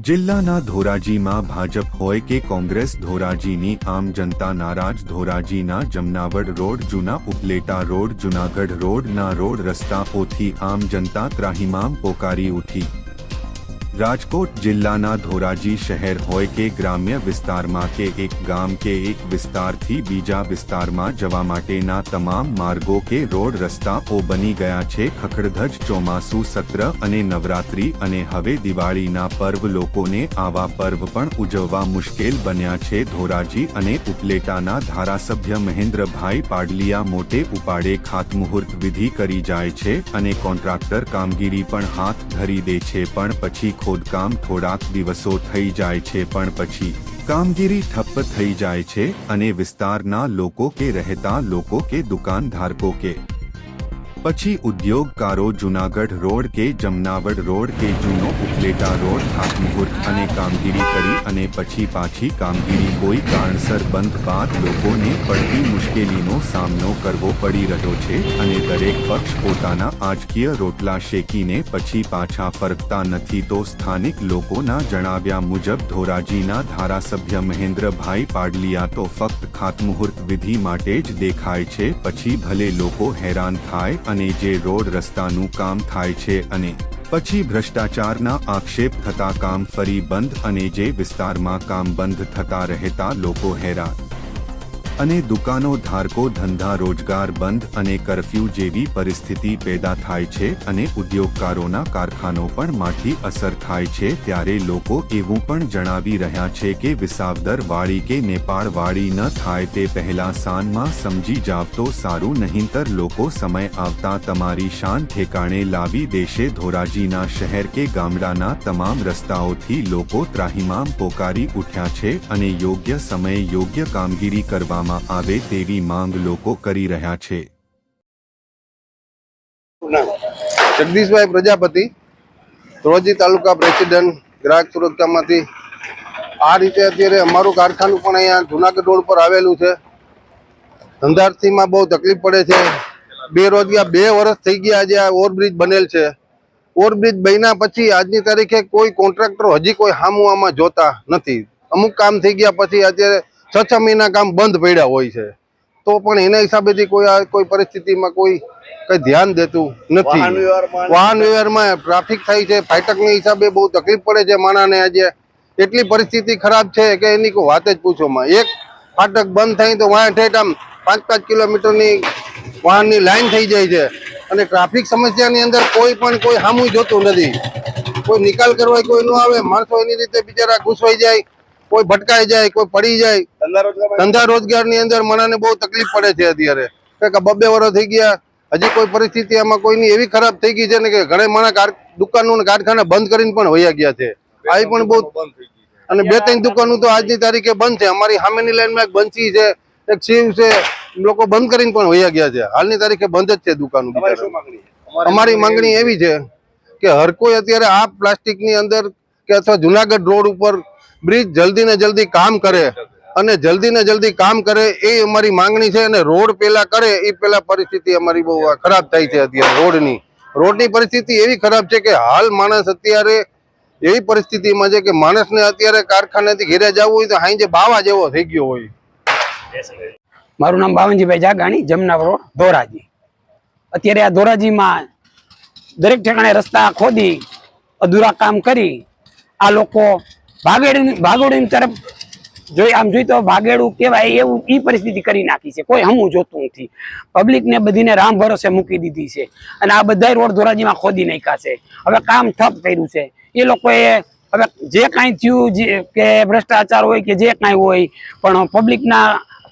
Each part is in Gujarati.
જિલ્લાના ધોરાજીમાં ભાજપ હોય કે કોંગ્રેસ, ધોરાજીની આમ જનતા નારાજ। ધોરાજીના જમનાવડ રોડ, જૂના ઉપલેટા રોડ, જૂનાગઢ રોડના રોડ રસ્તાઓથી આમ જનતા ત્રાહિમામ પોકારી ઉઠી। રાજકોટ જિલ્લાના ધોરાજી શહેર હોય કે ગ્રામ્ય વિસ્તારમાં કે એક ગામ કે એક વિસ્તારથી બીજા વિસ્તારમાં જવા માટેના તમામ માર્ગો કે રોડ રસ્તાઓ બની ગયા છે ખખડધજ। ચોમાસુ સત્ર અને નવરાત્રી અને હવે દિવાળીના પર્વ, લોકોને આવા પર્વ પણ ઉજવવા મુશ્કેલ બન્યા છે। ધોરાજી અને ઉપલેટાના ધારાસભ્ય મહેન્દ્રભાઈ પાડલિયા મોટે ઉપાડે ખાતમુહૂર્ત વિધિ કરી જાય છે અને કોન્ટ્રાક્ટર કામગીરી પણ હાથ ધરી દે છે, પણ પછી ખોદકામ થોડાક દિવસો થઈ જાય છે, પણ પછી કામગીરી ઠપ્પ થઈ જાય છે અને વિસ્તારના લોકો કે રહેતા લોકો કે દુકાનધારકો કે પછી ઉદ્યોગકારો જૂનાગઢ રોડ કે જમનાવડ રોડ કે જૂનો ઉપલેટા રોડ ખાતમુહૂર્ત અને કામગીરી કરી અને પછી પાછી કામગીરી કોઈ કારણસર બંધ બાદ લોકોને પડતી મુશ્કેલીનો સામનો કરવો પડી રહ્યો છે અને દરેક પક્ષ પોતાના આજકીય રોટલા શેકીને પછી પાછા ફરકતા નથી। તો સ્થાનિક લોકોના જણાવ્યા મુજબ ધોરાજીના ધારાસભ્ય મહેન્દ્રભાઈ પાડલિયા તો ફક્ત ખાતમુહૂર્ત વિધિ માટે જ દેખાય છે, પછી ભલે લોકો હેરાન થાય અને જે રોડ રસ્તાનું કામ થાય છે અને પછી ભ્રષ્ટાચારના આક્ષેપ થતા કામ ફરી બંધ અને જે વિસ્તારમાં કામ બંધ થતા રહેતા લોકો હેરાન અને દુકાનો ધારકો ધંધા રોજગાર બંધ અને કરફ્યુ જેવી પરિસ્થિતિ પેદા થાય છે અને ઉદ્યોગકારોના કારખાનો પણ માઠી અસર થાય છે। ત્યારે લોકો એવું પણ જણાવી રહ્યા છે કે વિસાવદર વાળી કે નેપાળ વાળી ન થાય તે પહેલા શાનમાં સમજી જાવ તો સારું, નહીંતર લોકો સમય આવતા તમારી શાન ઠેકાણે લાવી દેશે। ધોરાજીના શહેર કે ગામડાના તમામ રસ્તાઓથી લોકો ત્રાહિમામ પોકારી ઉઠ્યા છે અને યોગ્ય સમયે યોગ્ય કામગીરી કરવામાં આવે તેવી માંગ લોકો કરી રહ્યા છે। જગદીશભાઈ પ્રજાપતિ, ધોરાજી તાલુકા પ્રેસિડેન્ટ, ગ્રાહક સુરક્ષામાંથી। આ રીતે અત્યારે અમારું કારખાનું પણ અહીંયા જુનાગઢ રોડ પર આવેલું છે। ધંધાર્થીમાં બહુ તકલીફ પડે છે। બેરોજગાર 2 વર્ષ થઈ ગયા। આજે આ ઓવરબ્રિજ બનેલ છે। ઓવરબ્રિજ બન્યા પછી આજની તારીખે કોઈ કોન્ટ્રાક્ટરો હજી કોઈ સામું આમાં જોતા નથી। અમુક કામ થઈ ગયા પછી અત્યારે 6 મહિના કામ બંધ પડ્યા હોય છે, તો પણ એના હિસાબેથી કોઈ પરિસ્થિતિમાં કોઈ કઈ ધ્યાન દેતું નથી। વાહન વ્યવહારમાં ટ્રાફિક થાય છે, ફાટકના હિસાબે બહુ તકલીફ પડે છે માણસને। આજે એટલી પરિસ્થિતિ ખરાબ છે કે એની કોઈ વાત જ પૂછોમાં। એક ફાટક બંધ થાય તો વાહન ઠેઠ આમ 5-5 કિલોમીટરની વાહનની લાઈન થઈ જાય છે અને ટ્રાફિક સમસ્યાની અંદર કોઈ સામું જોતું નથી। કોઈ નિકાલ કરવા કોઈ ન આવે, માણસો એની રીતે બિચારા ઘૂસવાઈ જાય, કોઈ ભટકાઈ જાય, કોઈ પડી જાય। ધંધા રોજગારની અંદર મને બહુ તકલીફ પડે છે અત્યારે। 2 વર્ષ થઈ ગયા, હજી કોઈ પરિસ્થિતિ આમાં કોઈની એવી ખરાબ થઈ ગઈ છે ને કે ઘણા માણસ દુકાનો અને કારખાના બંધ કરીને પણ વયા ગયા છે। આ પણ બહુ અને 2-3 દુકાનો તો આજની તારીખે બંધ છે। અમારી સામેની લાઈનમાં એક બંસી છે, એક શિવ છે, લોકો બંધ કરીને પણ વયા ગયા છે। હાલની તારીખે બંધ જ છે દુકાનો। અમારી માંગણી એવી છે કે હર કોઈ અત્યારે આ પ્લાસ્ટિકની અંદર કે અથવા જુનાગઢ રોડ ઉપર બ્રિજ જલ્દી ને જલ્દી કામ કરે અને જલ્દી ને જલ્દી કામ કરે એ અમારી માંગણી છે। અને રોડ પેલા કરે એ પેલા પરિસ્થિતિ અમારી બહુ ખરાબ થાય છે। અત્યારે રોડની પરિસ્થિતિ એવી ખરાબ છે કે હાલ માણસ અત્યારે એવી પરિસ્થિતિમાં છે કે માણસને અત્યારે કારખાનેથી ઘેરે જવું હોય તો હાંજે બાવા જેવો થઈ ગયો હોય। મારું નામ બાવનજીભાઈ જાગાણી, જમનાવડ રોડ, ધોરાજી। અત્યારે આ ધોરાજીમાં દરેક ઠેકાણે રસ્તા ખોદી અધૂરા કામ કરી આ લોકો ભાગોડી તરફ આમ જોઈ તો ભાગેડું કહેવાય એવું ઈ પરિસ્થિતિ કરી નાખી છે। કોઈ હમું જોતું નથી। પબ્લિક ને બધીને રામ ભરોસે મૂકી દીધી છે અને આ બધા રોડ ધોરાજીમાં ખોદી નાખ્યા છે। હવે કામ ઠપ કર્યું છે। એ લોકોએ હવે જે કાંઈ થયું કે ભ્રષ્ટાચાર હોય કે જે કાંઈ હોય, પણ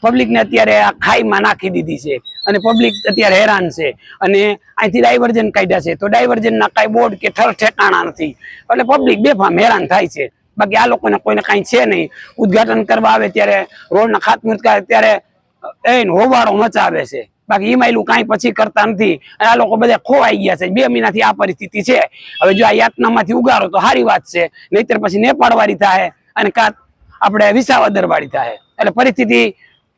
પબ્લિકને અત્યારે આ ખાઈમાં નાખી દીધી છે અને પબ્લિક અત્યારે હેરાન છે અને અહીંથી ડાયવર્જન કાઢ્યા છે તો ડાયવર્જનના કાંઈ બોર્ડ કે ઠેકાણા નથી, એટલે પબ્લિક બેફામ હેરાન થાય છે। બાકી આ લોકોને કોઈને કાંઈ છે નહીં। ઉદઘાટન કરવા આવે ત્યારે રોડના ખાતમુહૂર્ત કરે ત્યારે હોબાળો મચાવે છે, બાકી ઈમાયલું કાંઈ પછી કરતા નથી અને આ લોકો બધા ખોવાઈ ગયા છે। 2 મહિનાથી આ પરિસ્થિતિ છે। હવે જો આ યાતનામાંથી ઉગારો તો સારી વાત છે, નહીતર પછી નેપાળ વાળી થાય અને કાં આપણે વિસાવદર વાળી થાય, એટલે પરિસ્થિતિ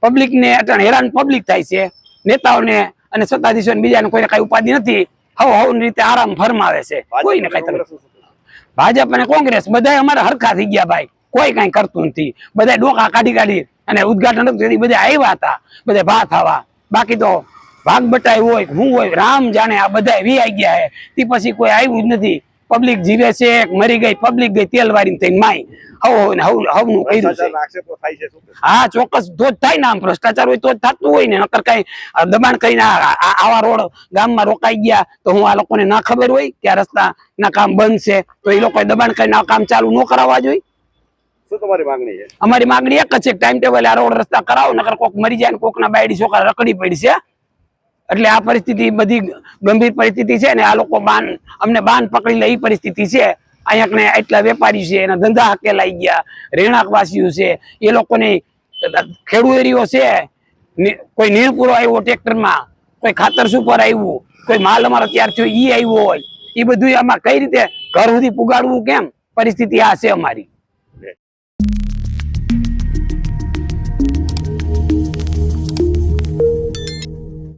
પબ્લિકને અટણ હેરાન પબ્લિક થાય છે। નેતાઓને અને સત્તાધીશોને બીજાને કોઈને કાંઈ ઉપાધિ નથી। હવ રીતે આરામ ફરમાવે છે, કોઈને કાંઈ ભાજપ અને કોંગ્રેસ બધા અમારા હરખા થઈ ગયા ભાઈ, કોઈ કઈ કરતું નથી. બધા ડોકા કાઢી અને ઉદઘાટન બધા આવ્યા હતા, બધા ભાત ખાવા. બાકી તો ભાગ બટાઈ હોય હું હોય રામ જાણે, આ બધા વીઆઈ ગયા હે. તે પછી કોઈ આવ્યું જ નથી. પબ્લિક જીવે છે, મરી ગઈ પબ્લિક, ગઈ તેલ વાળી થઈને માય. હવનું કર્યું છે. હા ચોક્કસ, તો જ થાય ને. આમ ભ્રષ્ટાચાર હોય તો જ થતું હોય ને. નકર કઈ દબાણ કરીને આવા રોડ ગામમાં રોકાઈ ગયા તો હું આ લોકોને ના ખબર હોય કે આ રસ્તા ના કામ બંધ છે, તો એ લોકો દબાણ કરીને આ કામ ચાલુ ન કરાવવા જોઈએ. શું તમારી માંગણી છે? અમારી માંગણી એક જ છે, ટાઈમ ટેબલ આ રોડ રસ્તા કરાવો. નકર કોક મરી જાય ને કોક ના બાયડી છોકરા રખડી પડી છે. એટલે આ પરિસ્થિતિ બધી ગંભીર પરિસ્થિતિ છે ને. આ લોકો અમને બાન પકડી લે એ પરિસ્થિતિ છે. અહીંયા એટલા વેપારી છે, એના ધંધા હકેલાઈ ગયા, રહેણાંકવાસીઓ છે, એ લોકોને ખેડૂત એરિયો છે. કોઈ નીણ પૂરો આવ્યો ટ્રેક્ટરમાં, કોઈ ખાતર સુપર આવ્યું, કોઈ માલ અમારો તૈયાર થયો ઈ આવ્યો હોય, એ બધું આમાં કઈ રીતે ઘર સુધી પુગાડવું, કેમ પરિસ્થિતિ આ છે અમારી.